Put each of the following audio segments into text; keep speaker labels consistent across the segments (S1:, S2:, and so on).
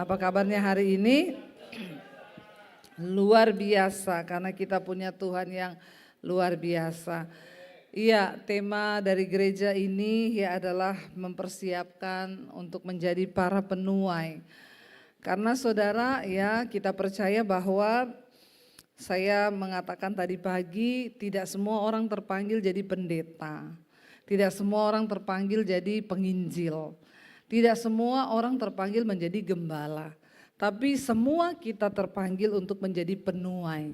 S1: Apa kabarnya hari ini? Luar biasa karena kita punya Tuhan yang luar biasa. Iya, tema dari gereja ini ya adalah mempersiapkan untuk menjadi para penuai. Karena saudara ya kita percaya bahwa saya mengatakan tadi pagi tidak semua orang terpanggil jadi pendeta. Tidak semua orang terpanggil jadi penginjil. Tidak semua orang terpanggil menjadi gembala, tapi semua kita terpanggil untuk menjadi penuai.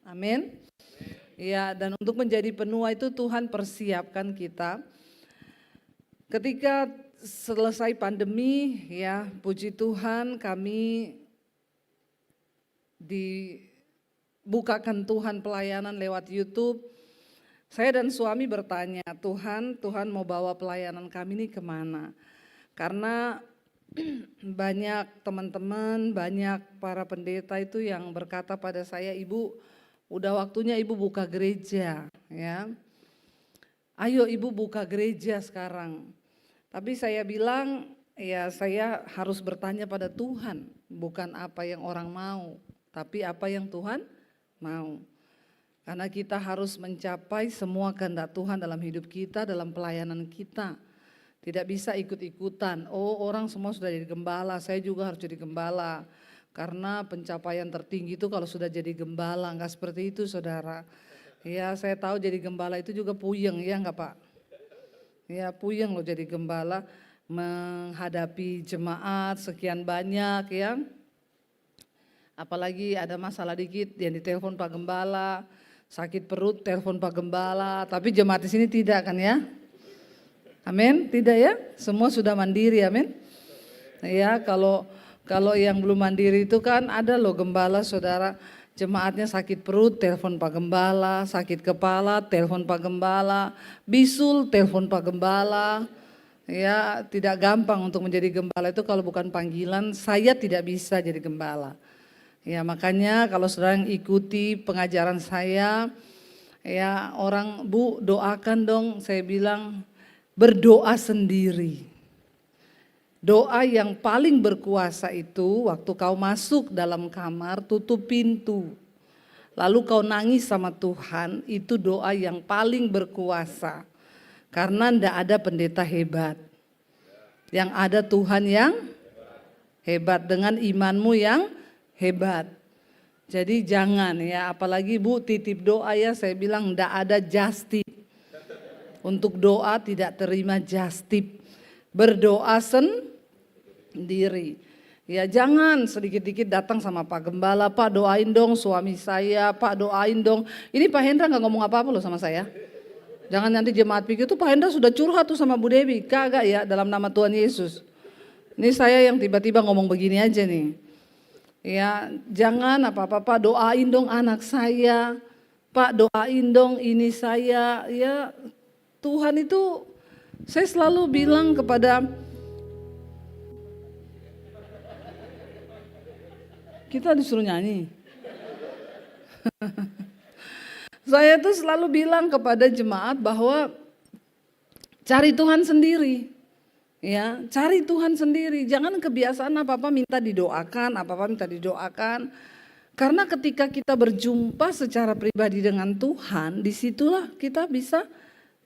S1: Amin. Ya, dan untuk menjadi penuai itu Tuhan persiapkan kita. Ketika selesai pandemi, ya, puji Tuhan kami dibukakan Tuhan pelayanan lewat YouTube. Saya dan suami bertanya, Tuhan mau bawa pelayanan kami ini kemana? Karena banyak teman-teman, banyak para pendeta itu yang berkata pada saya, Ibu udah waktunya Ibu buka gereja ya. Ayo Ibu buka gereja sekarang. Tapi saya bilang ya saya harus bertanya pada Tuhan, bukan apa yang orang mau, tapi apa yang Tuhan mau. Karena kita harus mencapai semua kehendak Tuhan dalam hidup kita, dalam pelayanan kita. Tidak bisa ikut-ikutan, oh orang semua sudah jadi gembala, saya juga harus jadi gembala. Karena pencapaian tertinggi itu kalau sudah jadi gembala, enggak seperti itu saudara. Ya saya tahu jadi gembala itu juga puyeng ya enggak Pak? Ya puyeng loh jadi gembala, menghadapi jemaat sekian banyak ya. Apalagi ada masalah dikit yang ditelepon Pak Gembala, sakit perut telepon Pak Gembala, tapi jemaat di sini tidak kan ya? Amin, tidak ya? Semua sudah mandiri, amin. Ya, kalau yang belum mandiri itu kan ada loh gembala saudara, jemaatnya sakit perut, telepon Pak Gembala, sakit kepala, telepon Pak Gembala, bisul, telepon Pak Gembala. Ya, tidak gampang untuk menjadi gembala itu kalau bukan panggilan, saya tidak bisa jadi gembala. Ya, makanya kalau saudara yang ikuti pengajaran saya, ya orang, Bu doakan dong, saya bilang, berdoa sendiri. Doa yang paling berkuasa itu waktu kau masuk dalam kamar, tutup pintu. Lalu kau nangis sama Tuhan, itu doa yang paling berkuasa. Karena tidak ada pendeta hebat. Yang ada Tuhan yang hebat dengan imanmu yang hebat. Jadi jangan ya, apalagi Bu titip doa ya, saya bilang tidak ada just tip. Untuk doa tidak terima just tip, berdoa sendiri. Ya jangan sedikit-dikit datang sama Pak Gembala, Pak doain dong suami saya, Pak doain dong. Ini Pak Hendra gak ngomong apa-apa loh sama saya. Jangan nanti jemaat pikir tuh Pak Hendra sudah curhat tuh sama Bu Dewi, kagak ya dalam nama Tuhan Yesus. Ini saya yang tiba-tiba ngomong begini aja nih. Ya jangan apa-apa Pak doain dong anak saya, Pak doain dong ini saya, ya Tuhan itu, saya selalu bilang kepada kita disuruh nyanyi. Saya tuh selalu bilang kepada jemaat bahwa cari Tuhan sendiri. Ya, cari Tuhan sendiri. Jangan kebiasaan apa-apa minta didoakan, apa-apa minta didoakan. Karena ketika kita berjumpa secara pribadi dengan Tuhan, disitulah kita bisa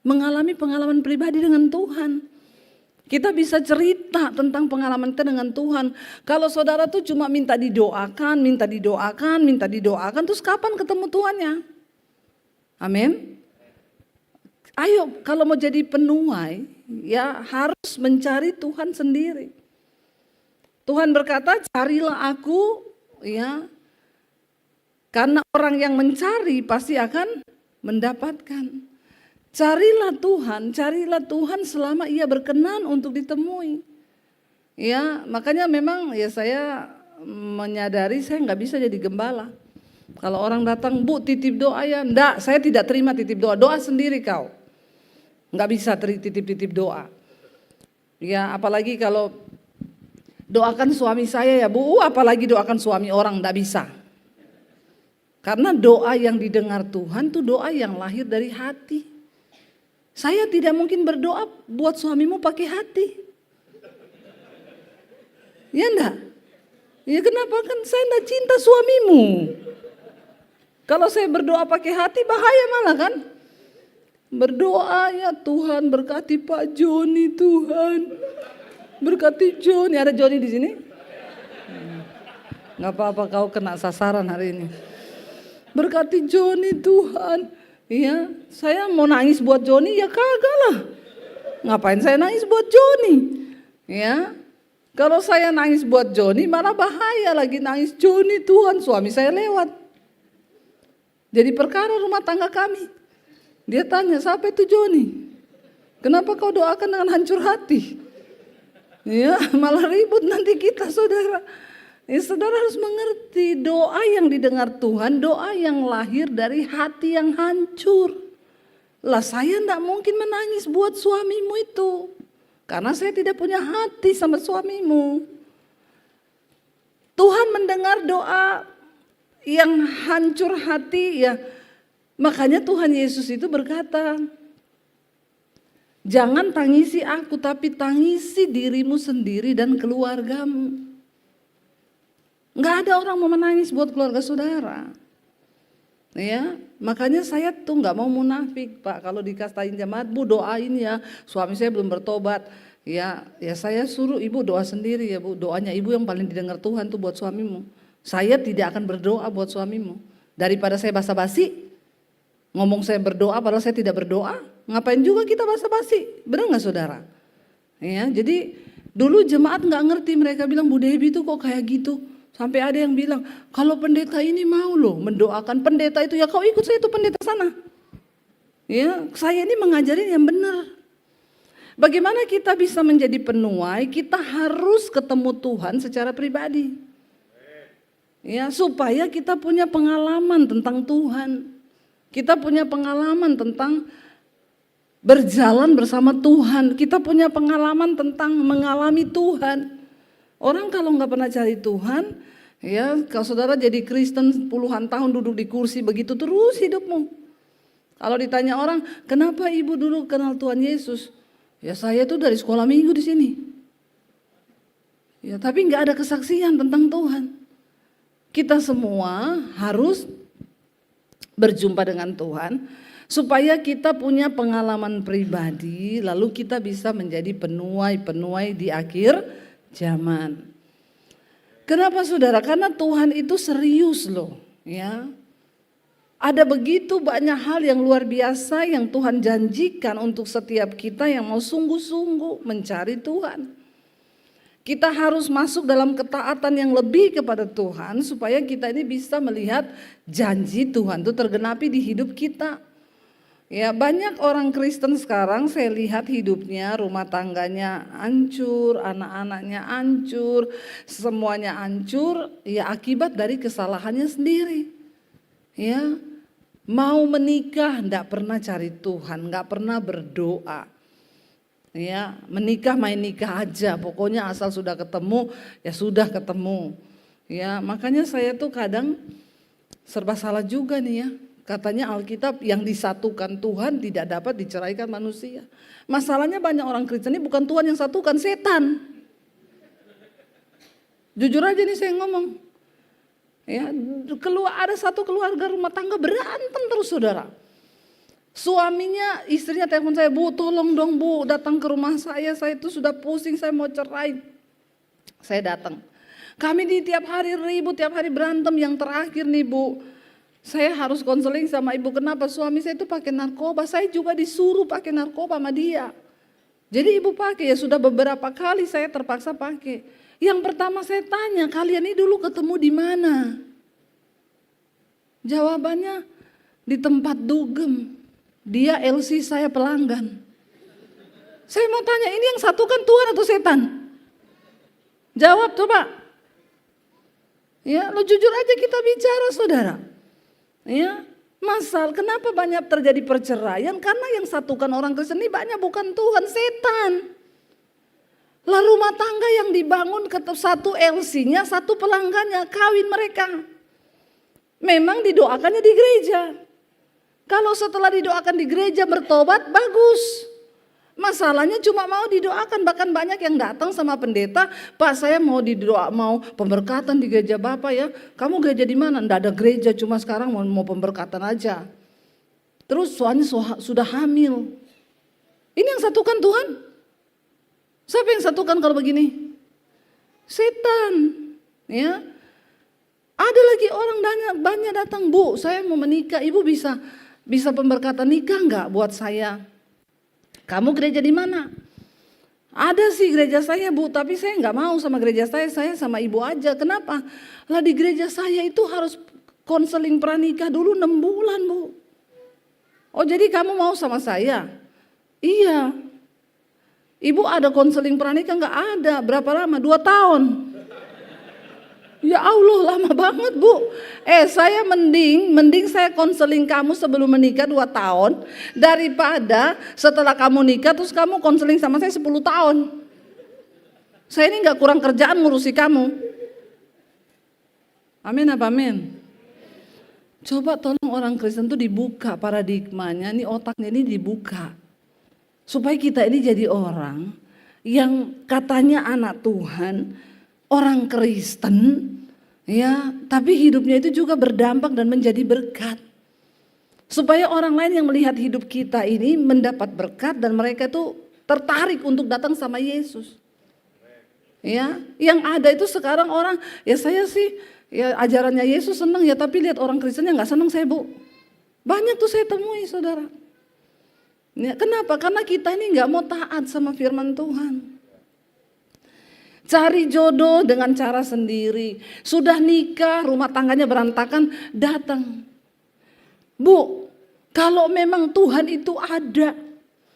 S1: mengalami pengalaman pribadi dengan Tuhan. Kita bisa cerita tentang pengalaman kita dengan Tuhan. Kalau saudara tuh cuma minta didoakan, terus kapan ketemu Tuhannya? Amin. Ayo kalau mau jadi penuai, ya harus mencari Tuhan sendiri. Tuhan berkata, carilah aku, ya. Karena orang yang mencari pasti akan mendapatkan. Carilah Tuhan selama ia berkenan untuk ditemui. Ya, makanya memang ya saya menyadari saya nggak bisa jadi gembala. Kalau orang datang, Bu titip doa ya, enggak, saya tidak terima titip doa, doa sendiri kau. Nggak bisa titip doa. Ya, apalagi kalau doakan suami saya ya Bu, apalagi doakan suami orang, enggak bisa. Karena doa yang didengar Tuhan tuh doa yang lahir dari hati. Saya tidak mungkin berdoa buat suamimu pakai hati. Ya enggak? Ya kenapa, kan saya enggak cinta suamimu. Kalau saya berdoa pakai hati bahaya malah kan. Berdoa, ya Tuhan berkati Pak Joni, Tuhan berkati Joni. Ada Joni di sini? Nggak apa-apa, kau kena sasaran hari ini. Berkati Joni Tuhan. Ya, saya mau nangis buat Joni ya kagak lah. Ngapain saya nangis buat Joni? Ya, kalau saya nangis buat Joni malah bahaya lagi, nangis Joni Tuhan, suami saya lewat. Jadi perkara rumah tangga kami. Dia tanya, siapa itu Joni? Kenapa kau doakan dengan hancur hati? Ya, malah ribut nanti kita, saudara. Ya, saudara harus mengerti, doa yang didengar Tuhan, doa yang lahir dari hati yang hancur. Lah saya tidak mungkin menangis buat suamimu itu, karena saya tidak punya hati sama suamimu. Tuhan mendengar doa yang hancur hati, ya. Makanya Tuhan Yesus itu berkata, jangan tangisi aku, tapi tangisi dirimu sendiri dan keluargamu. Nggak ada orang mau menangis buat keluarga saudara. Ya, makanya saya tuh nggak mau munafik, Pak. Kalau dikatain jemaat, Bu doain ya, suami saya belum bertobat. Ya saya suruh ibu doa sendiri ya Bu. Doanya ibu yang paling didengar Tuhan tuh buat suamimu. Saya tidak akan berdoa buat suamimu. Daripada saya basa-basi, ngomong saya berdoa padahal saya tidak berdoa. Ngapain juga kita basa-basi? Benar nggak saudara? Ya, jadi dulu jemaat nggak ngerti, mereka bilang Bu Debbie tuh kok kayak gitu. Sampai ada yang bilang, kalau pendeta ini mau loh mendoakan pendeta itu, ya kau ikut saya itu pendeta sana. Ya, saya ini mengajarin yang benar. Bagaimana kita bisa menjadi penuai? Kita harus ketemu Tuhan secara pribadi. Ya, supaya kita punya pengalaman tentang Tuhan. Kita punya pengalaman tentang berjalan bersama Tuhan. Kita punya pengalaman tentang mengalami Tuhan. Orang kalau nggak pernah cari Tuhan, ya kalau saudara jadi Kristen puluhan tahun duduk di kursi begitu terus hidupmu. Kalau ditanya orang, kenapa ibu dulu kenal Tuhan Yesus? Ya saya tuh dari sekolah minggu di sini. Ya tapi nggak ada kesaksian tentang Tuhan. Kita semua harus berjumpa dengan Tuhan supaya kita punya pengalaman pribadi, lalu kita bisa menjadi penuai-penuai di akhir zaman. Kenapa saudara? Karena Tuhan itu serius loh, ya. Ada begitu banyak hal yang luar biasa yang Tuhan janjikan untuk setiap kita yang mau sungguh-sungguh mencari Tuhan. Kita harus masuk dalam ketaatan yang lebih kepada Tuhan supaya kita ini bisa melihat janji Tuhan itu tergenapi di hidup kita. Ya, banyak orang Kristen sekarang saya lihat hidupnya, rumah tangganya hancur, anak-anaknya hancur, semuanya hancur, ya akibat dari kesalahannya sendiri. Ya, mau menikah enggak pernah cari Tuhan, enggak pernah berdoa. Ya, menikah main nikah aja, pokoknya asal sudah ketemu, ya sudah ketemu. Ya, makanya saya tuh kadang serba salah juga nih ya. Katanya Alkitab yang disatukan Tuhan tidak dapat diceraikan manusia. Masalahnya banyak orang Kristen ini bukan Tuhan yang satukan, setan. Jujur aja nih saya ngomong. Ya, ada satu keluarga rumah tangga berantem terus saudara. Suaminya, istrinya telepon saya, Bu tolong dong Bu datang ke rumah saya itu sudah pusing, saya mau cerai. Saya datang. Kami di tiap hari ribut, tiap hari berantem, yang terakhir nih Bu. Saya harus konseling sama ibu, kenapa suami saya itu pakai narkoba, saya juga disuruh pakai narkoba sama dia. Jadi ibu pakai, ya sudah beberapa kali saya terpaksa pakai. Yang pertama saya tanya, kalian ini dulu ketemu di mana? Jawabannya di tempat dugem. Dia LC, saya pelanggan. Saya mau tanya, ini yang satukan Tuhan atau setan? Jawab coba. Ya, lo jujur aja kita bicara saudara. Ya, kenapa banyak terjadi perceraian? Karena yang satukan orang Kristen ini banyak bukan Tuhan, setan. Lah rumah tangga yang dibangun satu LC-nya, satu pelanggannya, kawin mereka. Memang didoakannya di gereja. Kalau setelah didoakan di gereja bertobat, bagus. masalahnya cuma mau didoakan. Bahkan banyak yang datang sama pendeta, Pak saya mau mau pemberkatan di gereja Bapak ya. Kamu gereja di mana? Nggak ada gereja, cuma sekarang mau pemberkatan aja. Terus soalnya sudah hamil. Ini yang satukan Tuhan? Siapa yang satukan kalau begini? Setan. Ya. Ada lagi orang banyak datang, Bu saya mau menikah, Ibu bisa pemberkatan nikah enggak buat saya? Kamu gereja di mana? Ada sih gereja saya Bu, tapi saya enggak mau sama gereja saya sama Ibu aja. Kenapa? Lah di gereja saya itu harus konseling pranikah dulu 6 bulan Bu. Oh jadi kamu mau sama saya? Iya. Ibu ada konseling pranikah? Enggak ada. Berapa lama? 2 tahun. Ya Allah lama banget Bu. Saya mending saya konseling kamu sebelum menikah 2 tahun. Daripada setelah kamu nikah terus kamu konseling sama saya 10 tahun. Saya ini gak kurang kerjaan ngurusi kamu. Amin apa amin? Coba tolong orang Kristen tuh dibuka paradigmanya, nih otaknya ini dibuka. Supaya kita ini jadi orang yang katanya anak Tuhan, orang Kristen, ya, tapi hidupnya itu juga berdampak dan menjadi berkat. Supaya orang lain yang melihat hidup kita ini mendapat berkat dan mereka tuh tertarik untuk datang sama Yesus. Ya, yang ada itu sekarang orang, ya saya sih, ya ajarannya Yesus senang ya, tapi lihat orang Kristen yang nggak senang saya Bu. Banyak tuh saya temui saudara. Ya, kenapa? Karena kita ini nggak mau taat sama firman Tuhan. Cari jodoh dengan cara sendiri. Sudah nikah, rumah tangganya berantakan, datang. Bu, kalau memang Tuhan itu ada,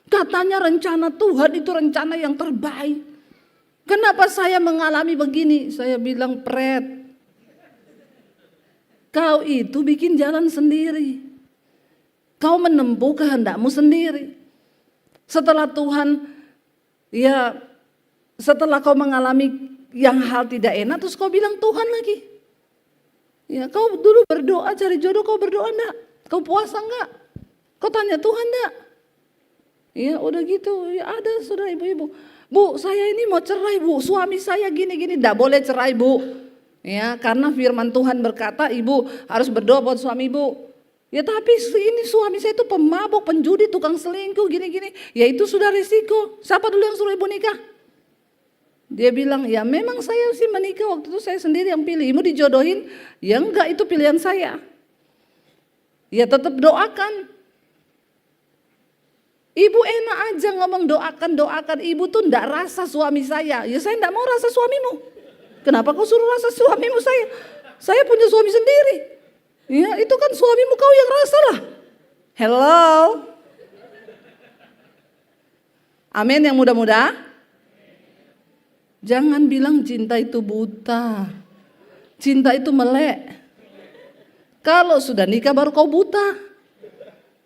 S1: katanya rencana Tuhan itu rencana yang terbaik. Kenapa saya mengalami begini? Saya bilang, Pret, kau itu bikin jalan sendiri. Kau menempuh kehendakmu sendiri. Setelah Tuhan, ya setelah kau mengalami yang hal tidak enak, terus kau bilang Tuhan lagi. Ya kau dulu berdoa cari jodoh, kau berdoa enggak? Kau puasa enggak? Kau tanya Tuhan enggak? Ya udah gitu, ya ada saudara ibu-ibu. Bu saya ini mau cerai Bu, suami saya gini-gini, enggak boleh cerai Bu. Ya karena firman Tuhan berkata ibu harus berdoa buat suami ibu. Ya tapi ini suami saya itu pemabuk, penjudi, tukang selingkuh gini-gini. Ya itu sudah risiko. Siapa dulu yang suruh ibu nikah? Dia bilang ya memang saya sih menikah waktu itu saya sendiri yang pilih. Ibu dijodohin? Ya enggak, itu pilihan saya. Ya tetap doakan. Ibu enak aja ngomong doakan. Ibu tuh enggak rasa suami saya. Ya saya enggak mau rasa suamimu. Kenapa kau suruh rasa suamimu saya? Saya punya suami sendiri. Ya itu kan suamimu kau yang rasa lah. Hello. Amin yang muda-muda. Jangan bilang cinta itu buta. Cinta itu melek. Kalau sudah nikah baru kau buta.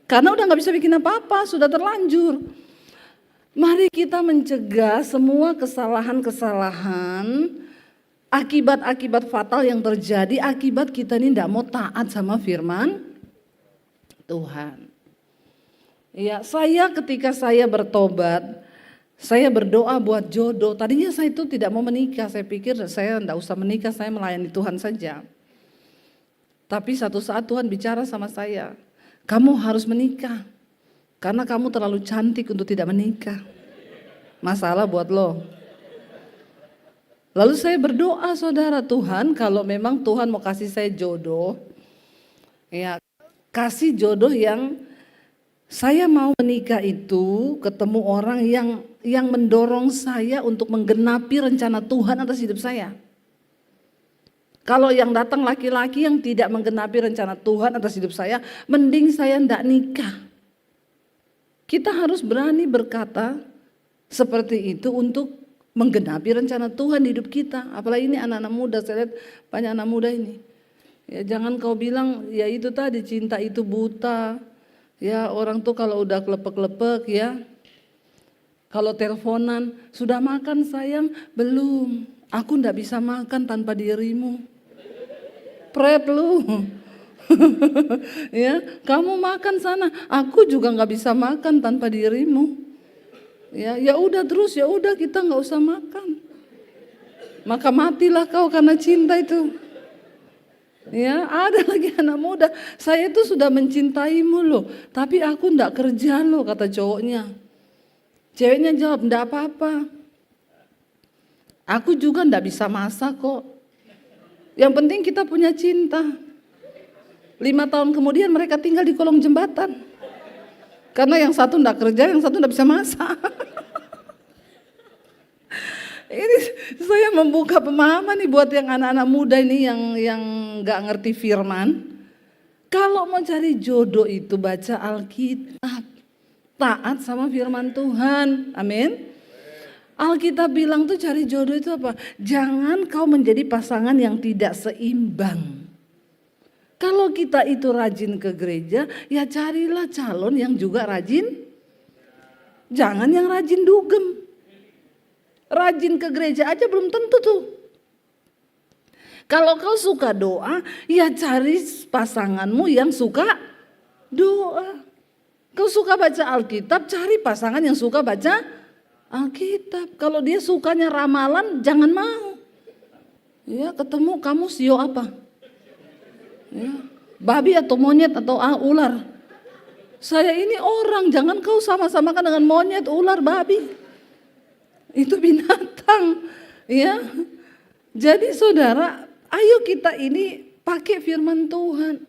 S1: Karena udah gak bisa bikin apa-apa, sudah terlanjur. Mari kita mencegah semua kesalahan-kesalahan, akibat-akibat fatal yang terjadi akibat kita ini tidak mau taat sama firman Tuhan. Ya, ketika saya bertobat, saya berdoa buat jodoh. Tadinya saya itu tidak mau menikah, saya pikir saya tidak usah menikah, saya melayani Tuhan saja. Tapi satu saat Tuhan bicara sama saya, kamu harus menikah, karena kamu terlalu cantik untuk tidak menikah. Masalah buat lo. Lalu saya berdoa saudara, Tuhan kalau memang Tuhan mau kasih saya jodoh, ya kasih jodoh yang saya mau menikah itu ketemu orang yang mendorong saya untuk menggenapi rencana Tuhan atas hidup saya. Kalau yang datang laki-laki yang tidak menggenapi rencana Tuhan atas hidup saya, mending saya tidak nikah. Kita harus berani berkata seperti itu untuk menggenapi rencana Tuhan di hidup kita. Apalagi ini anak-anak muda, saya lihat banyak anak muda ini. Ya, jangan kau bilang ya itu tadi cinta itu buta. Ya orang tuh kalau udah kelepek-kelepek ya. Kalau teleponan, sudah makan sayang? Belum. Aku ndak bisa makan tanpa dirimu. Pret lu. Ya, kamu makan sana. Aku juga nggak bisa makan tanpa dirimu. Ya udah terus, ya udah kita nggak usah makan. Maka matilah kau karena cinta itu. Ya, ada lagi anak muda, saya itu sudah mencintaimu loh, tapi aku ndak kerja loh, kata cowoknya. Ceweknya jawab, ndak apa-apa. Aku juga ndak bisa masak kok. Yang penting kita punya cinta. 5 tahun kemudian mereka tinggal di kolong jembatan. Karena yang satu ndak kerja, yang satu ndak bisa masak. Ini saya membuka pemahaman nih buat yang anak-anak muda ini yang nggak ngerti firman. Kalau mau cari jodoh itu baca Alkitab, taat sama firman Tuhan, amin. Alkitab bilang tuh cari jodoh itu apa? Jangan kau menjadi pasangan yang tidak seimbang. Kalau kita itu rajin ke gereja, ya carilah calon yang juga rajin. Jangan yang rajin dugem. Rajin ke gereja aja belum tentu tuh. Kalau kau suka doa, ya cari pasanganmu yang suka doa. Kau suka baca Alkitab, cari pasangan yang suka baca Alkitab. Kalau dia sukanya ramalan, jangan mau. Ya, ketemu kamu sio apa? Ya, babi atau monyet atau ular. Saya ini orang, jangan kau sama-samakan dengan monyet, ular, babi. Itu binatang, ya. Jadi saudara, ayo kita ini pakai firman Tuhan.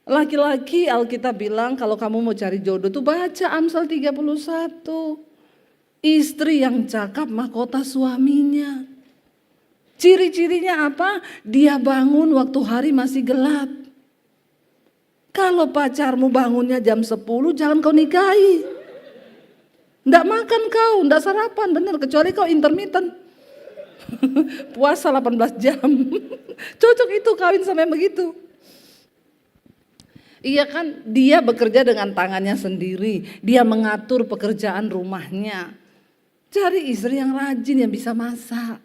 S1: Laki-laki Alkitab bilang kalau kamu mau cari jodoh tuh baca Amsal 31. Istri yang cakap mahkota suaminya. Ciri-cirinya apa? Dia bangun waktu hari masih gelap. Kalau pacarmu bangunnya jam 10, jangan kau nikahi. Nggak makan kau, nggak sarapan, bener, kecuali kau intermittent. Puasa 18 jam. Cocok itu kawin sama yang begitu. Iya kan, dia bekerja dengan tangannya sendiri. Dia mengatur pekerjaan rumahnya. Cari istri yang rajin, yang bisa masak.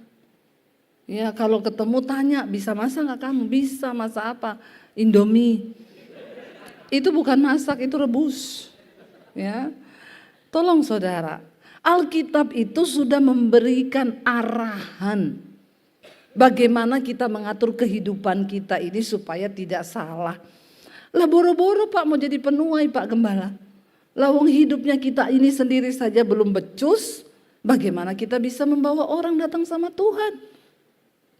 S1: Ya, kalau ketemu tanya, bisa masak nggak kamu? Bisa, masak apa? Indomie. Itu bukan masak, itu rebus. Ya. Tolong saudara, Alkitab itu sudah memberikan arahan bagaimana kita mengatur kehidupan kita ini supaya tidak salah. Lah boro-boro Pak mau jadi penuai Pak Gembala. Lawang hidupnya kita ini sendiri saja belum becus, bagaimana kita bisa membawa orang datang sama Tuhan?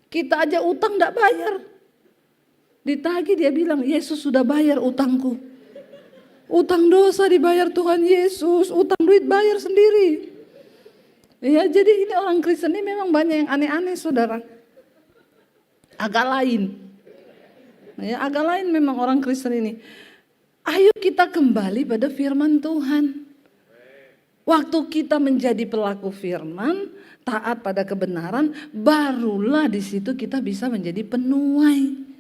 S1: Kita aja utang enggak bayar. Ditagih dia bilang, Yesus sudah bayar utangku. Utang dosa dibayar Tuhan Yesus, utang duit bayar sendiri. Ya, jadi ini orang Kristen ini memang banyak yang aneh-aneh saudara. Agak lain. Ya, agak lain memang orang Kristen ini. Ayo kita kembali pada firman Tuhan. Waktu kita menjadi pelaku firman, taat pada kebenaran, barulah di situ kita bisa menjadi penuai.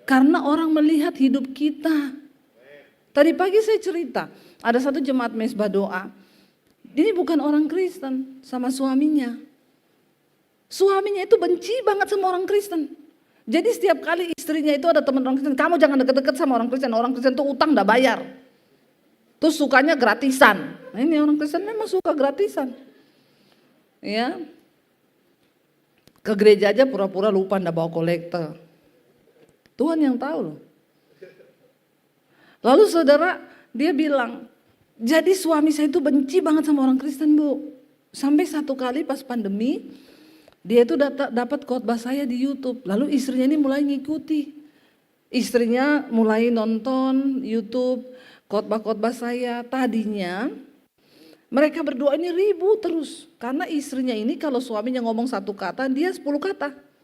S1: Karena orang melihat hidup kita. Tadi pagi saya cerita, ada satu jemaat mesbah doa. Ini bukan orang Kristen sama suaminya. Suaminya itu benci banget sama orang Kristen. Jadi setiap kali istrinya itu ada teman orang Kristen, kamu jangan deket-deket sama orang Kristen. Orang Kristen tuh utang udah bayar. Terus sukanya gratisan. Nah, ini orang Kristen memang suka gratisan. Ya. Ke gereja aja pura-pura lupa ndak bawa kolektor. Tuhan yang tahu loh. Lalu saudara, dia bilang, jadi suami saya itu benci banget sama orang Kristen Bu. Sampai satu kali pas pandemi, dia itu dapat khotbah saya di YouTube. Lalu istrinya ini mulai ngikuti. Istrinya mulai nonton YouTube, khotbah-khotbah saya. Tadinya mereka berdua ini ribut terus. Karena istrinya ini kalau suaminya ngomong satu kata, dia 10 kata.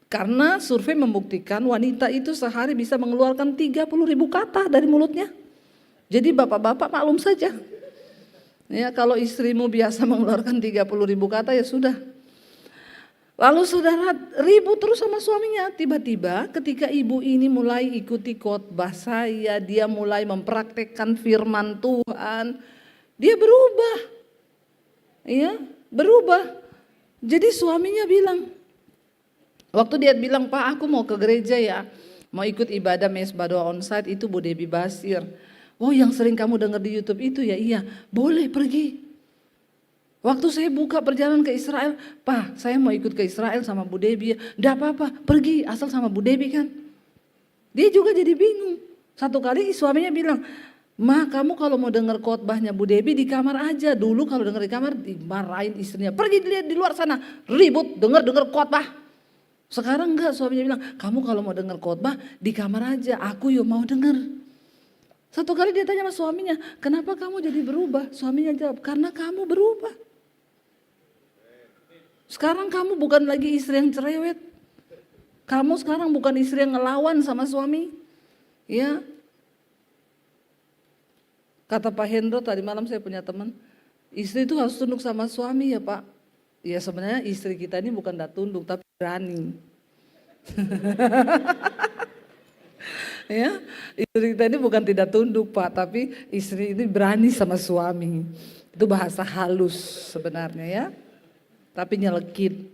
S1: Karena survei membuktikan wanita itu sehari bisa mengeluarkan 30.000 kata dari mulutnya. Jadi bapak-bapak maklum saja. Ya, kalau istrimu biasa mengeluarkan 30.000 kata ya sudah. Lalu saudara ribut terus sama suaminya. Tiba-tiba ketika ibu ini mulai ikuti khotbah saya, dia mulai mempraktekkan firman Tuhan, dia berubah. Ya, berubah. Jadi suaminya bilang, waktu dia bilang, Pak aku mau ke gereja ya, mau ikut ibadah mesbah doa onsite itu Bu Debbie Basir. Oh yang sering kamu dengar di YouTube itu ya, iya boleh pergi. Waktu saya buka perjalanan ke Israel, Pak, saya mau ikut ke Israel sama Bu Debbie. Enggak apa-apa, pergi asal sama Bu Debbie kan. Dia juga jadi bingung. Satu kali suaminya bilang, Ma, kamu kalau mau dengar khotbahnya Bu Debbie di kamar aja. Dulu kalau dengar di kamar dimarahin istrinya. Pergi dilihat di luar sana, ribut dengar khotbah. Sekarang enggak, suaminya bilang, kamu kalau mau dengar khotbah di kamar aja. Aku yuk mau dengar. Satu kali dia tanya sama suaminya, kenapa kamu jadi berubah? Suaminya jawab, karena kamu berubah. Sekarang kamu bukan lagi istri yang cerewet. Kamu sekarang bukan istri yang ngelawan sama suami. Ya. Kata Pak Hendro tadi malam, saya punya teman, istri itu harus tunduk sama suami ya Pak. Ya sebenarnya istri kita ini bukan tidak tunduk tapi berani. Ya, istri kita ini bukan tidak tunduk Pak, tapi istri ini berani sama suami. Itu bahasa halus sebenarnya ya, tapi nyelekit.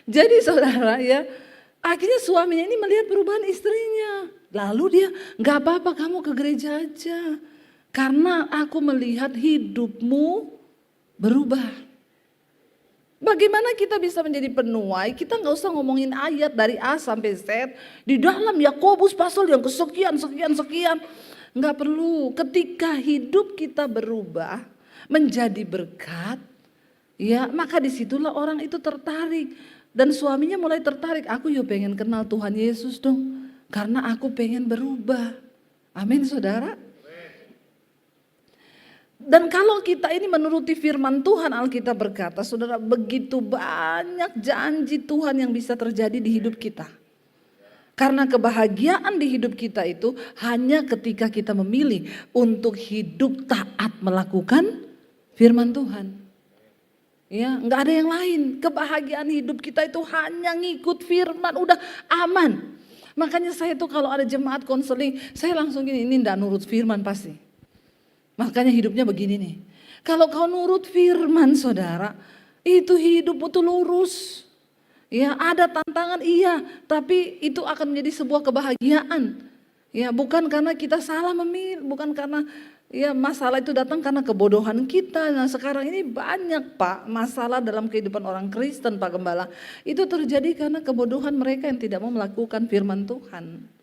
S1: Jadi saudara ya, akhirnya suaminya ini melihat perubahan istrinya. Lalu dia, gak apa-apa kamu ke gereja aja, karena aku melihat hidupmu berubah. Bagaimana kita bisa menjadi penuai? Kita nggak usah ngomongin ayat dari A sampai Z. Di dalam Yakobus pasal yang kesekian, sekian. Nggak perlu. Ketika hidup kita berubah menjadi berkat, ya maka disitulah orang itu tertarik. Dan suaminya mulai tertarik. Aku yuk pengen kenal Tuhan Yesus dong. Karena aku pengen berubah. Amin saudara. Dan kalau kita ini menuruti firman Tuhan, Alkitab berkata, saudara, begitu banyak janji Tuhan yang bisa terjadi di hidup kita. Karena kebahagiaan di hidup kita itu hanya ketika kita memilih untuk hidup taat melakukan firman Tuhan. Ya, nggak ada yang lain. Kebahagiaan hidup kita itu hanya ngikut firman, udah aman. Makanya saya tuh kalau ada jemaat konseling, saya langsung gini, ini nggak nurut firman pasti. Makanya hidupnya begini nih. Kalau kau nurut firman saudara, itu hidupmu tuh lurus. Ya ada tantangan iya, tapi itu akan menjadi sebuah kebahagiaan. Ya bukan karena kita salah memilih, bukan karena ya masalah itu datang karena kebodohan kita. Nah sekarang ini banyak Pak masalah dalam kehidupan orang Kristen Pak Gembala. Itu terjadi karena kebodohan mereka yang tidak mau melakukan firman Tuhan.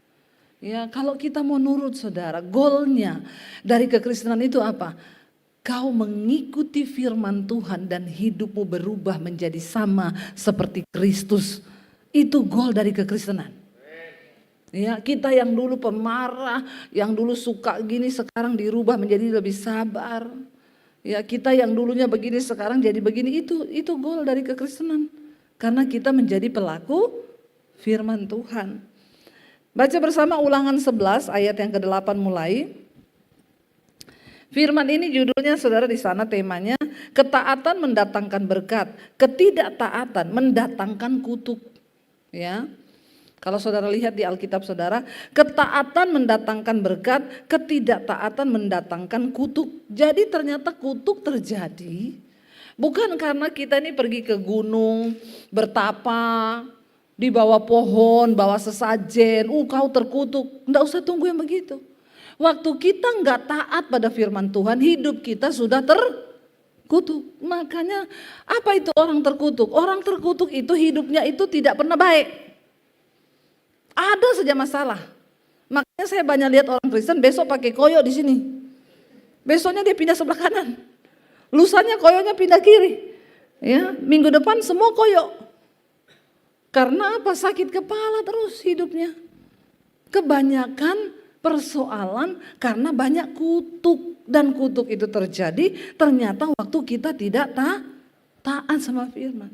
S1: Ya, kalau kita mau nurut saudara, goalnya dari kekristenan itu apa? Kau mengikuti firman Tuhan dan hidupmu berubah menjadi sama seperti Kristus. Itu goal dari kekristenan. Ya, kita yang dulu pemarah, yang dulu suka gini sekarang dirubah menjadi lebih sabar. Ya, kita yang dulunya begini sekarang jadi begini, itu goal dari kekristenan. Karena kita menjadi pelaku firman Tuhan. Baca bersama Ulangan 11 ayat yang ke-8 mulai. Firman ini judulnya saudara di sana temanya, ketaatan mendatangkan berkat, ketidaktaatan mendatangkan kutuk. Ya. Kalau saudara lihat di Alkitab saudara, ketaatan mendatangkan berkat, ketidaktaatan mendatangkan kutuk. Jadi ternyata kutuk terjadi bukan karena kita ini pergi ke gunung, bertapa, di bawah pohon, bawa sesajen, kau terkutuk. Enggak usah tunggu yang begitu. Waktu kita enggak taat pada firman Tuhan, hidup kita sudah terkutuk. Makanya apa itu orang terkutuk? Orang terkutuk itu hidupnya itu tidak pernah baik. Ada saja masalah. Makanya saya banyak lihat orang Kristen besok pakai koyo di sini. Besoknya dia pindah sebelah kanan. Lusanya koyonya pindah kiri. Ya, minggu depan semua koyo. Karena apa? Sakit kepala terus hidupnya. Kebanyakan persoalan karena banyak kutuk. Dan kutuk itu terjadi ternyata waktu kita tidak taat sama firman.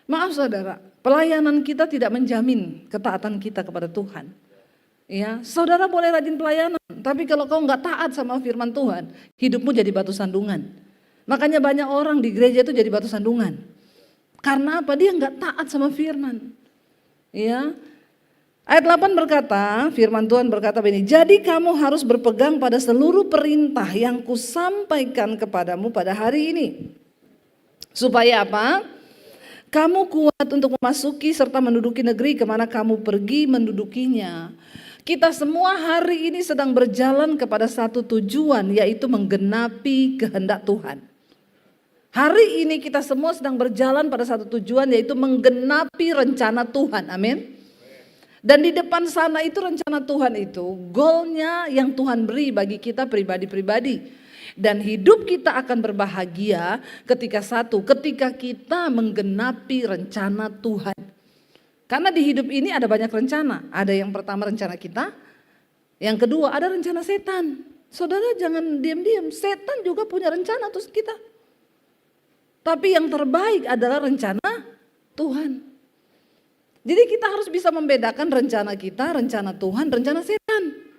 S1: Maaf saudara, pelayanan kita tidak menjamin ketaatan kita kepada Tuhan. Ya, saudara boleh rajin pelayanan, tapi kalau kau nggak taat sama firman Tuhan, hidupmu jadi batu sandungan. Makanya banyak orang di gereja itu jadi batu sandungan. Karena apa? Dia nggak taat sama firman. Ya. Ayat 8 berkata, firman Tuhan berkata begini, jadi kamu harus berpegang pada seluruh perintah yang kusampaikan kepadamu pada hari ini. Supaya apa? Kamu kuat untuk memasuki serta menduduki negeri kemana kamu pergi mendudukinya. Kita semua hari ini sedang berjalan kepada satu tujuan, yaitu menggenapi kehendak Tuhan. Hari ini kita semua sedang berjalan pada satu tujuan, yaitu menggenapi rencana Tuhan. Amin. Dan di depan sana itu rencana Tuhan itu, goalnya yang Tuhan beri bagi kita pribadi-pribadi. Dan hidup kita akan berbahagia ketika kita menggenapi rencana Tuhan. Karena di hidup ini ada banyak rencana. Ada yang pertama rencana kita, yang kedua ada rencana setan. Saudara jangan diam-diam, setan juga punya rencana untuk kita. Tapi yang terbaik adalah rencana Tuhan. Jadi kita harus bisa membedakan rencana kita, rencana Tuhan, rencana setan.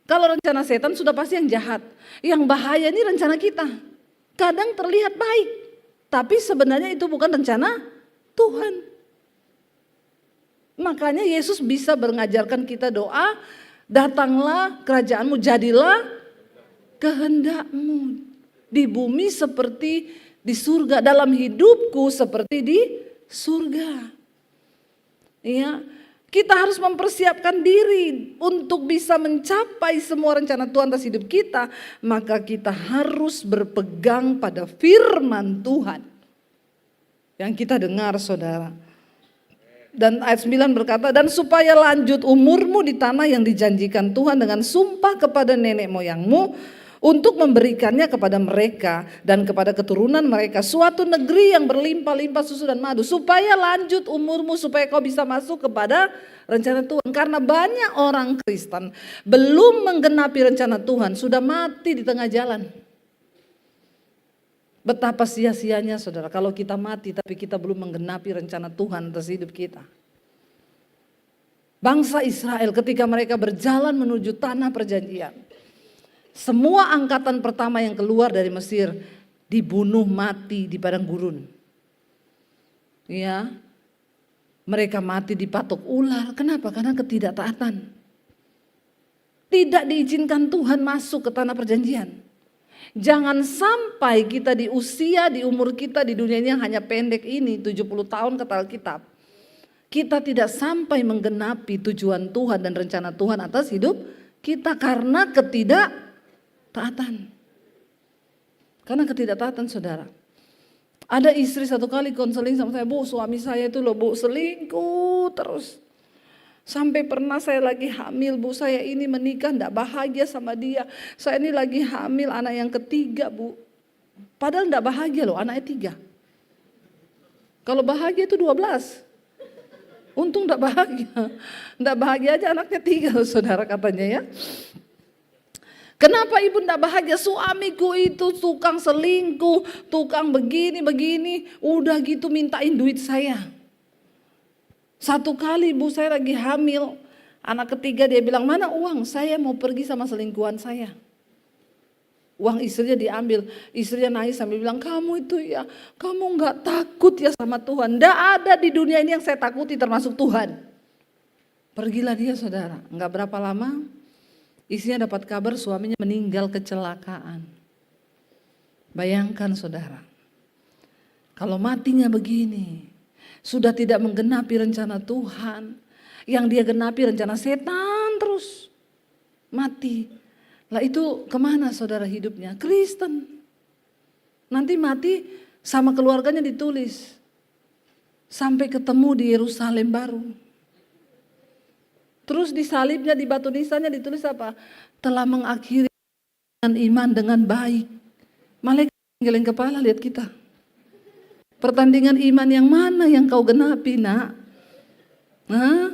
S1: Kalau rencana setan sudah pasti yang jahat. Yang bahaya ini rencana kita. Kadang terlihat baik, tapi sebenarnya itu bukan rencana Tuhan. Makanya Yesus bisa mengajarkan kita doa, datanglah kerajaanmu, jadilah kehendakmu. Di bumi seperti di surga, dalam hidupku seperti di surga. Iya. Kita harus mempersiapkan diri untuk bisa mencapai semua rencana Tuhan atas hidup kita. Maka kita harus berpegang pada firman Tuhan yang kita dengar, saudara. Dan ayat 9 berkata, dan supaya lanjut umurmu di tanah yang dijanjikan Tuhan dengan sumpah kepada nenek moyangmu, untuk memberikannya kepada mereka dan kepada keturunan mereka suatu negeri yang berlimpah-limpah susu dan madu, supaya lanjut umurmu, supaya kau bisa masuk kepada rencana Tuhan. Karena banyak orang Kristen belum menggenapi rencana Tuhan, sudah mati di tengah jalan. Betapa sia-sianya, saudara, kalau kita mati tapi kita belum menggenapi rencana Tuhan atas hidup kita. Bangsa Israel ketika mereka berjalan menuju tanah perjanjian, semua angkatan pertama yang keluar dari Mesir dibunuh mati di padang gurun. Ya, mereka mati dipatok ular. Kenapa? Karena ketidaktaatan. Tidak diizinkan Tuhan masuk ke tanah perjanjian. Jangan sampai kita di usia, di umur kita di dunia ini yang hanya pendek ini, 70 tahun kata Alkitab, kita tidak sampai menggenapi tujuan Tuhan dan rencana Tuhan atas hidup kita karena ketidaktaatan. Karena ketidaktaatan, saudara. Ada istri satu kali konseling sama saya, Bu, suami saya itu loh, Bu, selingkuh terus. Sampai pernah saya lagi hamil, Bu, saya ini menikah enggak bahagia sama dia. Saya ini lagi hamil anak yang ketiga, Bu. Padahal enggak bahagia loh, anaknya 3. Kalau bahagia itu 12. Untung enggak bahagia. Enggak bahagia aja anaknya 3 loh, saudara, katanya ya. Kenapa ibu enggak bahagia? Suamiku itu tukang selingkuh, tukang begini, udah gitu mintain duit saya. Satu kali ibu saya lagi hamil, anak ketiga dia bilang, mana uang? Saya mau pergi sama selingkuhan saya. Uang istrinya diambil, istrinya nangis sambil bilang, kamu itu ya, kamu enggak takut ya sama Tuhan. Enggak ada di dunia ini yang saya takuti termasuk Tuhan. Pergilah dia, saudara, enggak berapa lama. Istrinya dapat kabar suaminya meninggal kecelakaan. Bayangkan, saudara, kalau matinya begini, sudah tidak menggenapi rencana Tuhan, yang dia genapi rencana setan terus mati. Lah itu kemana, saudara, hidupnya? Kristen. Nanti mati sama keluarganya ditulis, sampai ketemu di Yerusalem baru. Terus di salibnya, di batu nisannya ditulis apa? Telah mengakhiri dengan iman dengan baik. Malaikat geleng kepala lihat kita. Pertandingan iman yang mana yang kau genapi, nak? Hah?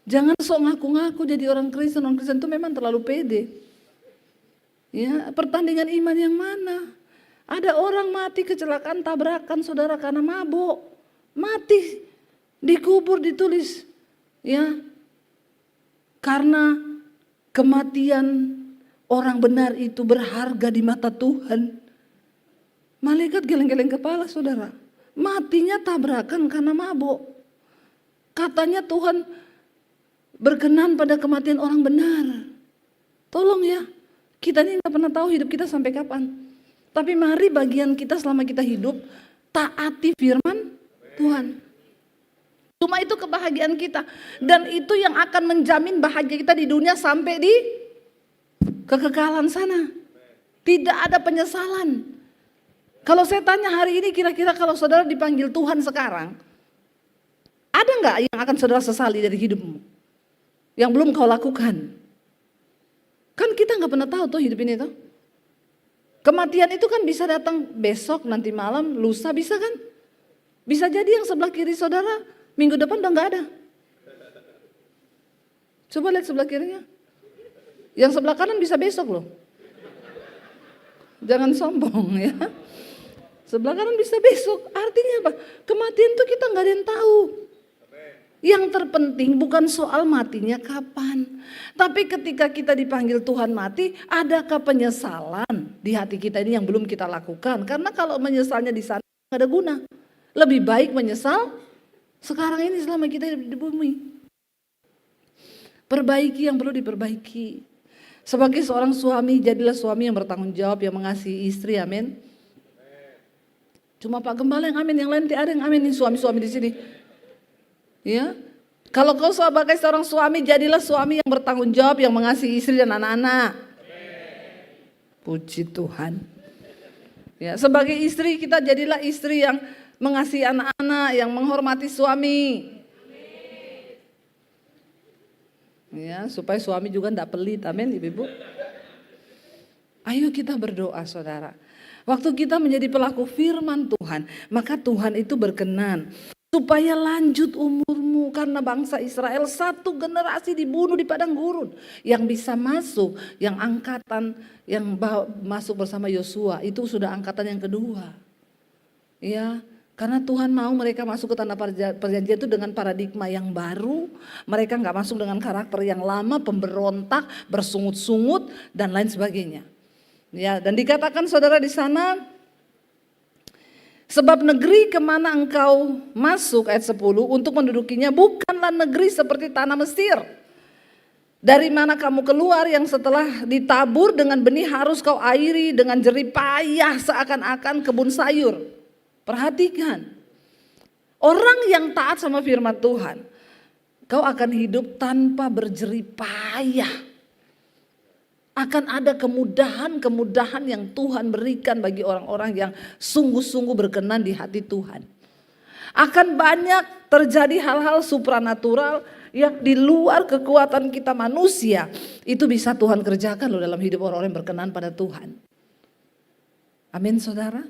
S1: Jangan sok ngaku-ngaku jadi orang Kristen. Orang Kristen itu memang terlalu pede. Ya, pertandingan iman yang mana? Ada orang mati kecelakaan tabrakan, saudara, karena mabuk. Mati, dikubur, ditulis. Ya, karena kematian orang benar itu berharga di mata Tuhan. Malaikat geleng-geleng kepala, saudara. Matinya tabrakan karena mabuk. Katanya Tuhan berkenan pada kematian orang benar. Tolong ya, kita ini gak pernah tahu hidup kita sampai kapan. Tapi mari bagian kita selama kita hidup, taati firman Tuhan. Cuma itu kebahagiaan kita. Dan itu yang akan menjamin bahagia kita di dunia sampai di kekekalan sana. Tidak ada penyesalan. Kalau saya tanya hari ini kira-kira kalau saudara dipanggil Tuhan sekarang, ada nggak yang akan saudara sesali dari hidupmu? Yang belum kau lakukan. Kan kita nggak pernah tahu tuh hidup ini tuh. Kematian itu kan bisa datang besok, nanti malam, lusa, bisa kan? Bisa jadi yang sebelah kiri saudara minggu depan udah nggak ada. Coba lihat sebelah kirinya. Yang sebelah kanan bisa besok loh. Jangan sombong ya. Sebelah kanan bisa besok. Artinya apa? Kematian itu kita nggak ada yang tahu. Yang terpenting bukan soal matinya kapan. Tapi ketika kita dipanggil Tuhan mati, adakah penyesalan di hati kita ini yang belum kita lakukan? Karena kalau menyesalnya di sana nggak ada guna. Lebih baik menyesal sekarang ini selama kita hidup di bumi. Perbaiki yang perlu diperbaiki. Sebagai seorang suami, jadilah suami yang bertanggung jawab, yang mengasihi istri, amin. Cuma Pak Gembala yang amin, yang lain tidak ada yang amin nih suami-suami di sini. Ya, kalau kau sebagai seorang suami, jadilah suami yang bertanggung jawab, yang mengasihi istri dan anak-anak. Puji Tuhan. Ya, sebagai istri kita jadilah istri yang mengasihi anak-anak, yang menghormati suami. Ya, supaya suami juga tidak pelit, amin ibu-ibu. Ayo kita berdoa saudara. Waktu kita menjadi pelaku firman Tuhan, maka Tuhan itu berkenan supaya lanjut umurmu, karena bangsa Israel satu generasi dibunuh di padang gurun. Yang bisa masuk, yang angkatan yang masuk bersama Yosua itu sudah angkatan yang kedua. Ya, karena Tuhan mau mereka masuk ke tanah perjanjian itu dengan paradigma yang baru. Mereka nggak masuk dengan karakter yang lama, pemberontak, bersungut-sungut dan lain sebagainya. Ya, dan dikatakan saudara di sana, sebab negeri kemana engkau masuk, ayat 10, untuk mendudukinya bukanlah negeri seperti tanah Mesir. Dari mana kamu keluar yang setelah ditabur dengan benih harus kau airi dengan jerih payah seakan-akan kebun sayur. Perhatikan, orang yang taat sama firman Tuhan, kau akan hidup tanpa berjerih payah. Akan ada kemudahan-kemudahan yang Tuhan berikan bagi orang-orang yang sungguh-sungguh berkenan di hati Tuhan. Akan banyak terjadi hal-hal supranatural yang di luar kekuatan kita manusia. Itu bisa Tuhan kerjakan loh dalam hidup orang-orang yang berkenan pada Tuhan. Amin saudara.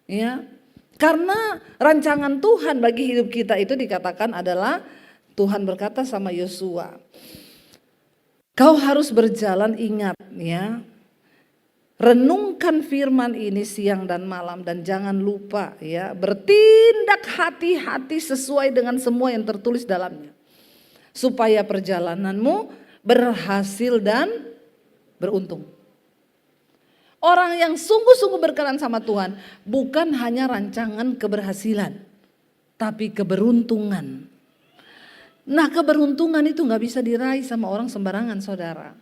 S1: Ya, karena rancangan Tuhan bagi hidup kita itu dikatakan adalah Tuhan berkata sama Yosua, kau harus berjalan, ingat ya, renungkan firman ini siang dan malam dan jangan lupa ya, bertindak hati-hati sesuai dengan semua yang tertulis dalamnya. Supaya perjalananmu berhasil dan beruntung. Orang yang sungguh-sungguh berkenan sama Tuhan bukan hanya rancangan keberhasilan, tapi keberuntungan. Nah, keberuntungan itu gak bisa diraih sama orang sembarangan saudara.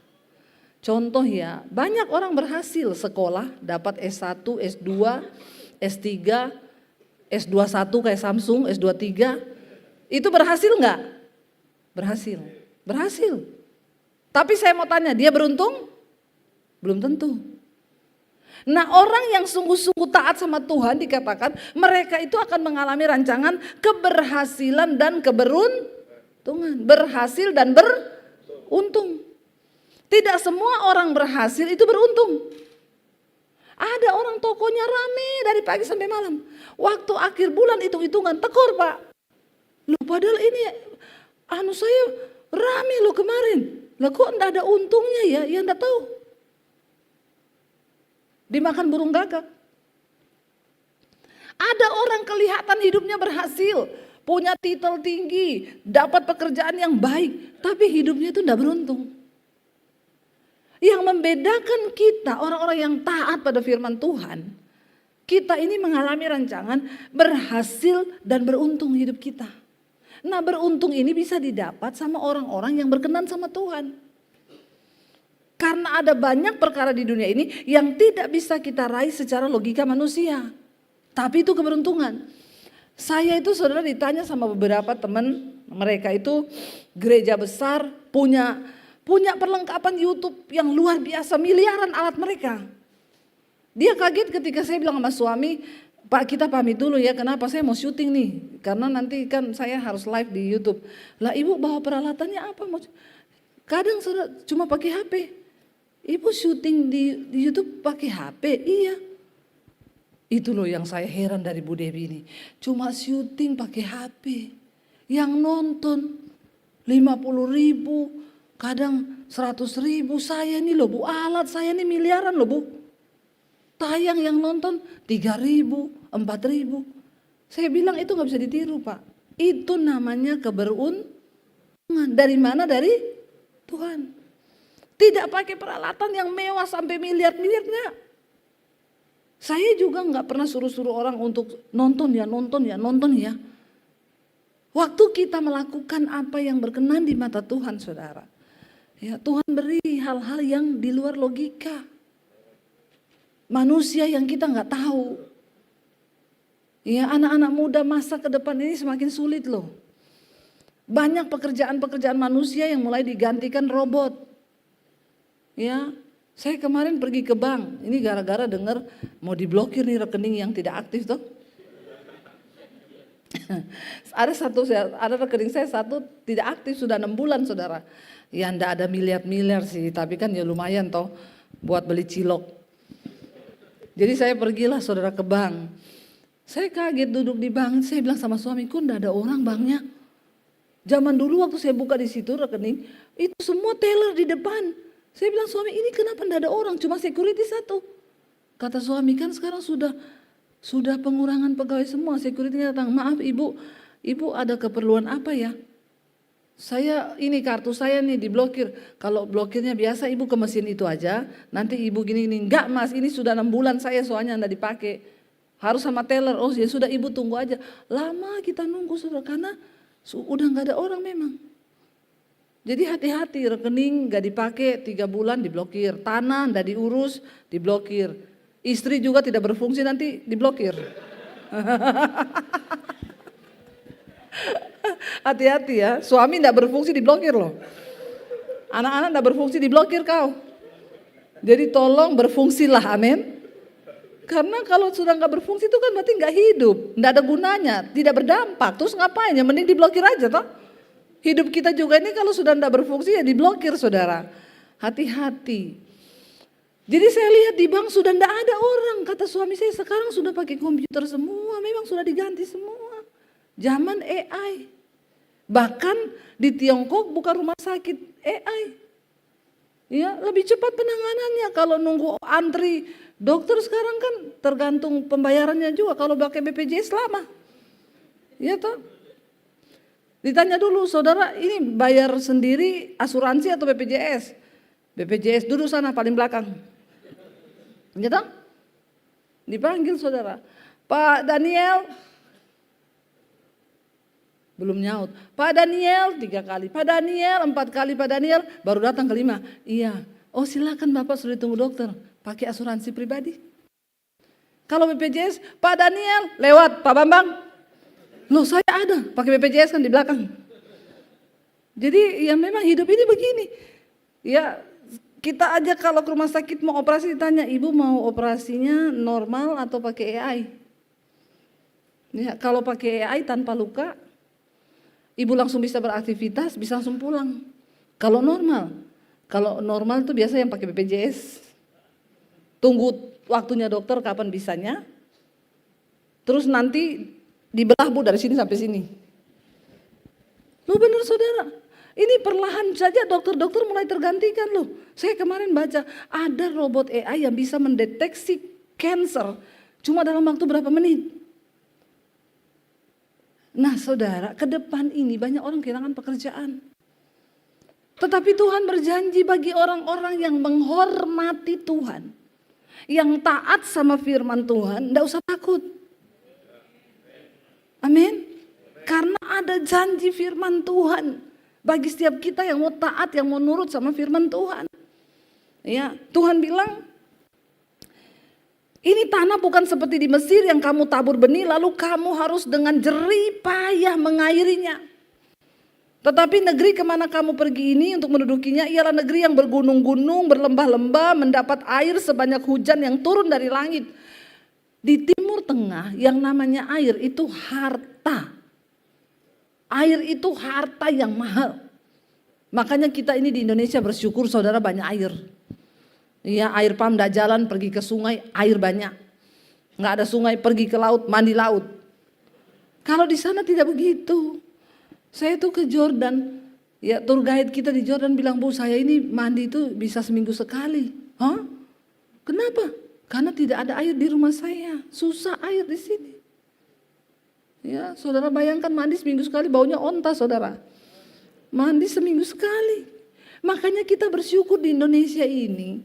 S1: Contoh ya, banyak orang berhasil sekolah, dapat S1, S2, S3, S21 kayak Samsung, S23. Itu berhasil gak? Berhasil. Berhasil. Tapi saya mau tanya, dia beruntung? Belum tentu. Nah, orang yang sungguh-sungguh taat sama Tuhan dikatakan mereka itu akan mengalami rancangan keberhasilan dan keberuntungan. Berhasil dan beruntung. Tidak semua orang berhasil itu beruntung. Ada orang tokonya rame dari pagi sampai malam. Waktu akhir bulan hitung-hitungan tekor Pak. Loh padahal ini saya rame loh kemarin. Lah kok enggak ada untungnya ya? Ya enggak tahu. Dimakan burung gagak. Ada orang kelihatan hidupnya berhasil, punya titel tinggi, dapat pekerjaan yang baik, tapi hidupnya itu tidak beruntung. Yang membedakan kita, orang-orang yang taat pada firman Tuhan, kita ini mengalami rancangan berhasil dan beruntung hidup kita. Nah, beruntung ini bisa didapat sama orang-orang yang berkenan sama Tuhan. Karena ada banyak perkara di dunia ini yang tidak bisa kita raih secara logika manusia. Tapi itu keberuntungan. Saya itu saudara ditanya sama beberapa teman, mereka itu gereja besar, punya perlengkapan YouTube yang luar biasa, miliaran alat mereka. Dia kaget ketika saya bilang sama suami, Pak kita pamit dulu ya, kenapa saya mau syuting nih, karena nanti kan saya harus live di YouTube. Lah ibu bawa peralatannya apa? Kadang cuma pakai HP. Ibu syuting di YouTube pakai HP, iya. Itu loh yang saya heran dari Bu Dewi ini. Cuma syuting pakai HP. Yang nonton 50.000, kadang 100.000. Saya nih loh Bu, alat saya nih miliaran loh Bu. Tayang yang nonton 3.000, 4.000. Saya bilang itu gak bisa ditiru Pak. Itu namanya keberuntungan. Dari mana? Dari Tuhan. Tidak pakai peralatan yang mewah sampai miliar-miliar, enggak. Saya juga enggak pernah suruh-suruh orang untuk nonton ya. Waktu kita melakukan apa yang berkenan di mata Tuhan, saudara. Ya, Tuhan beri hal-hal yang di luar logika. Manusia yang kita enggak tahu. Ya, anak-anak muda masa ke depan ini semakin sulit loh. Banyak pekerjaan-pekerjaan manusia yang mulai digantikan robot. Ya, saya kemarin pergi ke bank. Ini gara-gara dengar mau diblokir nih rekening yang tidak aktif tuh. ada rekening saya satu tidak aktif sudah 6 bulan, saudara. Ya enggak ada miliar-miliar sih, tapi kan ya lumayan toh buat beli cilok. Jadi saya pergilah saudara ke bank. Saya kaget duduk di bank, saya bilang sama suamiku, enggak ada orang banknya. Zaman dulu waktu saya buka di situ rekening, itu semua teller di depan. Saya bilang suami, ini kenapa enggak ada orang, cuma security satu. Kata suami, kan sekarang sudah pengurangan pegawai semua, security datang. Maaf ibu ada keperluan apa ya? Saya ini kartu saya nih diblokir. Kalau blokirnya biasa ibu ke mesin itu aja, nanti ibu gini. Enggak mas, ini sudah 6 bulan saya soalnya enggak dipakai. Harus sama teller, oh ya sudah ibu tunggu aja. Lama kita nunggu saudara, karena udah enggak ada orang memang. Jadi hati-hati, rekening enggak dipakai 3 bulan diblokir, tanah enggak diurus diblokir. Istri juga tidak berfungsi nanti diblokir. Hati-hati ya, suami enggak berfungsi diblokir loh. Anak-anak enggak berfungsi diblokir kau. Jadi tolong berfungsilah, amin. Karena kalau sudah enggak berfungsi itu kan berarti enggak hidup, enggak ada gunanya, tidak berdampak. Terus ngapain ya, mending diblokir aja toh. Hidup kita juga ini kalau sudah enggak berfungsi ya diblokir saudara. Hati-hati. Jadi saya lihat di bank sudah enggak ada orang. Kata suami saya sekarang sudah pakai komputer semua. Memang sudah diganti semua. Zaman AI. Bahkan di Tiongkok bukan rumah sakit AI. Ya, lebih cepat penanganannya. Kalau nunggu antri dokter sekarang kan tergantung pembayarannya juga. Kalau pakai BPJS lama. Ya toh. Ditanya dulu saudara, ini bayar sendiri asuransi atau BPJS? BPJS, duduk sana paling belakang. Ya toh? Dipanggil saudara, Pak Daniel. Belum nyaut. Pak Daniel 3 kali, Pak Daniel 4 kali, Pak Daniel baru datang ke-5. Iya. Oh silakan Bapak sudah ditunggu dokter. Pakai asuransi pribadi. Kalau BPJS, Pak Daniel lewat, Pak Bambang. Loh saya ada, pakai BPJS kan di belakang. Jadi ya memang hidup ini begini. Ya kita aja kalau ke rumah sakit mau operasi ditanya, ibu mau operasinya normal atau pakai AI? Ya, kalau pakai AI tanpa luka, ibu langsung bisa beraktivitas, bisa langsung pulang. Kalau normal itu biasa yang pakai BPJS. Tunggu waktunya dokter kapan bisanya. Terus nanti dibelah Bu dari sini sampai sini. Loh benar saudara. Ini perlahan saja dokter-dokter mulai tergantikan loh. Saya kemarin baca ada robot AI yang bisa mendeteksi cancer cuma dalam waktu berapa menit. Nah saudara, ke depan ini banyak orang kehilangan pekerjaan. Tetapi Tuhan berjanji bagi orang-orang yang menghormati Tuhan, yang taat sama firman Tuhan, enggak usah takut. Amin. Karena ada janji firman Tuhan bagi setiap kita yang mau taat, yang mau nurut sama firman Tuhan. Ya, Tuhan bilang, ini tanah bukan seperti di Mesir yang kamu tabur benih lalu kamu harus dengan jerih payah mengairinya. Tetapi negeri kemana kamu pergi ini untuk mendudukinya ialah negeri yang bergunung-gunung, berlembah-lembah, mendapat air sebanyak hujan yang turun dari langit. Di Timur Tengah yang namanya air itu harta. Air itu harta yang mahal. Makanya kita ini di Indonesia bersyukur saudara banyak air. Ya, air pam tidak jalan, pergi ke sungai, air banyak. Nggak ada sungai, pergi ke laut, mandi laut. Kalau di sana tidak begitu. Saya tuh ke Jordan, ya tour guide kita di Jordan bilang, Bu saya ini mandi itu bisa seminggu sekali. Hah? Kenapa? Karena tidak ada air di rumah saya, susah air di sini. Ya, saudara bayangkan mandi seminggu sekali, baunya onta saudara. Mandi seminggu sekali. Makanya kita bersyukur di Indonesia ini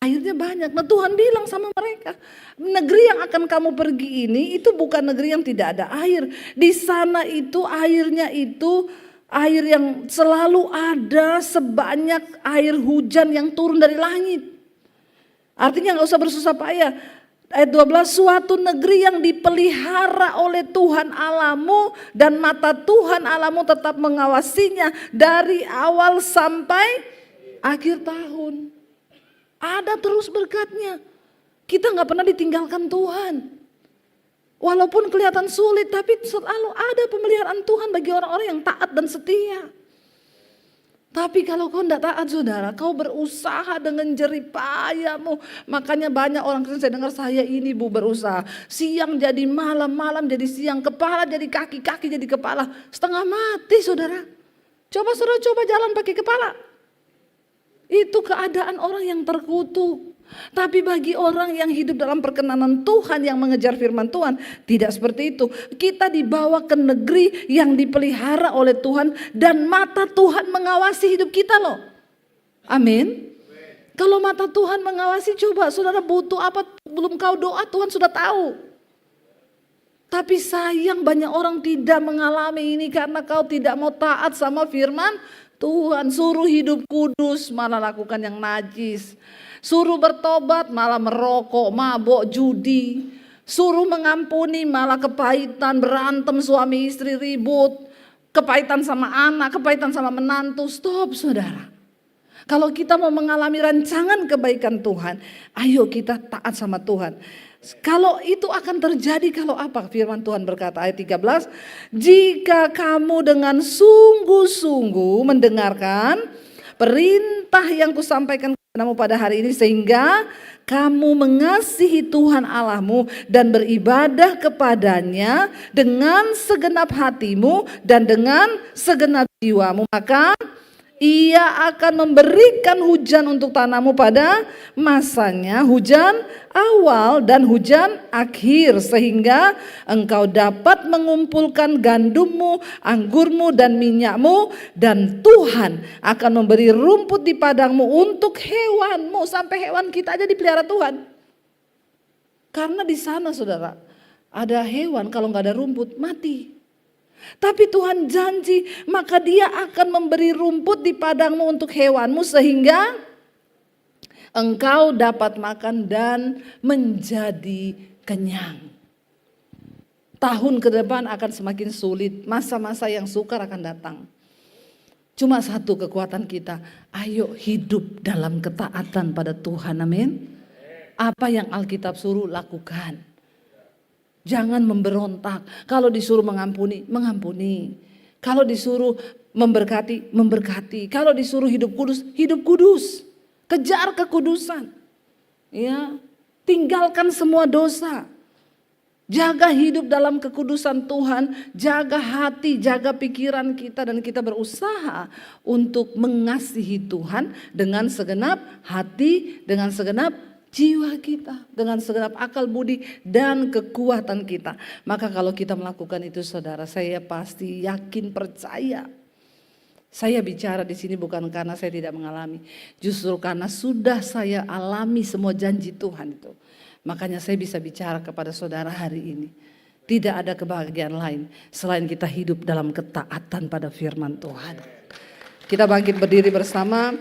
S1: airnya banyak. Nah Tuhan bilang sama mereka, negeri yang akan kamu pergi ini itu bukan negeri yang tidak ada air. Di sana itu airnya itu air yang selalu ada sebanyak air hujan yang turun dari langit. Artinya gak usah bersusah payah. Ayat 12, suatu negeri yang dipelihara oleh Tuhan Allahmu dan mata Tuhan Allahmu tetap mengawasinya dari awal sampai akhir tahun. Ada terus berkatnya. Kita gak pernah ditinggalkan Tuhan. Walaupun kelihatan sulit tapi selalu ada pemeliharaan Tuhan bagi orang-orang yang taat dan setia. Tapi kalau kau tidak taat saudara, kau berusaha dengan jerih payahmu. Makanya banyak orang Kristen saya dengar saya ini Bu berusaha. Siang jadi malam, malam jadi siang, kepala jadi kaki, kaki jadi kepala. Setengah mati saudara. Coba saudara coba jalan pakai kepala. Itu keadaan orang yang terkutuk. Tapi bagi orang yang hidup dalam perkenanan Tuhan, yang mengejar firman Tuhan, tidak seperti itu. Kita dibawa ke negeri yang dipelihara oleh Tuhan dan mata Tuhan mengawasi hidup kita loh. Amin. Kalau mata Tuhan mengawasi, coba saudara butuh apa, belum kau doa Tuhan sudah tahu. Tapi sayang banyak orang tidak mengalami ini karena kau tidak mau taat sama firman Tuhan. Suruh hidup kudus malah lakukan yang najis. Suruh bertobat malah merokok, mabok, judi. Suruh mengampuni malah kepahitan, berantem suami istri ribut. Kepahitan sama anak, kepahitan sama menantu. Stop saudara. Kalau kita mau mengalami rancangan kebaikan Tuhan, ayo kita taat sama Tuhan. Kalau itu akan terjadi kalau apa? Firman Tuhan berkata ayat 13. Jika kamu dengan sungguh-sungguh mendengarkan perintah yang kusampaikan kepadamu pada hari ini, sehingga kamu mengasihi Tuhan Allahmu dan beribadah kepadanya dengan segenap hatimu dan dengan segenap jiwamu, maka Ia akan memberikan hujan untuk tanahmu pada masanya, hujan awal dan hujan akhir, sehingga engkau dapat mengumpulkan gandummu, anggurmu dan minyakmu, dan Tuhan akan memberi rumput di padangmu untuk hewanmu. Sampai hewan kita aja dipelihara Tuhan. Karena di sana saudara, ada hewan kalau nggak ada rumput mati. Tapi Tuhan janji, maka Dia akan memberi rumput di padangmu untuk hewanmu sehingga engkau dapat makan dan menjadi kenyang. Tahun ke depan akan semakin sulit, masa-masa yang sukar akan datang. Cuma satu kekuatan kita, ayo hidup dalam ketaatan pada Tuhan, amin. Apa yang Alkitab suruh lakukan. Jangan memberontak. Kalau disuruh mengampuni, mengampuni. Kalau disuruh memberkati, memberkati. Kalau disuruh hidup kudus, hidup kudus. Kejar kekudusan. Ya, tinggalkan semua dosa. Jaga hidup dalam kekudusan Tuhan, jaga hati, jaga pikiran kita, dan kita berusaha untuk mengasihi Tuhan dengan segenap hati, dengan segenap jiwa kita, dengan segenap akal budi dan kekuatan kita. Maka kalau kita melakukan itu saudara, saya pasti yakin percaya. Saya bicara di sini bukan karena saya tidak mengalami, justru karena sudah saya alami semua janji Tuhan itu. Makanya saya bisa bicara kepada saudara hari ini. Tidak ada kebahagiaan lain selain kita hidup dalam ketaatan pada firman Tuhan. Kita bangkit berdiri bersama.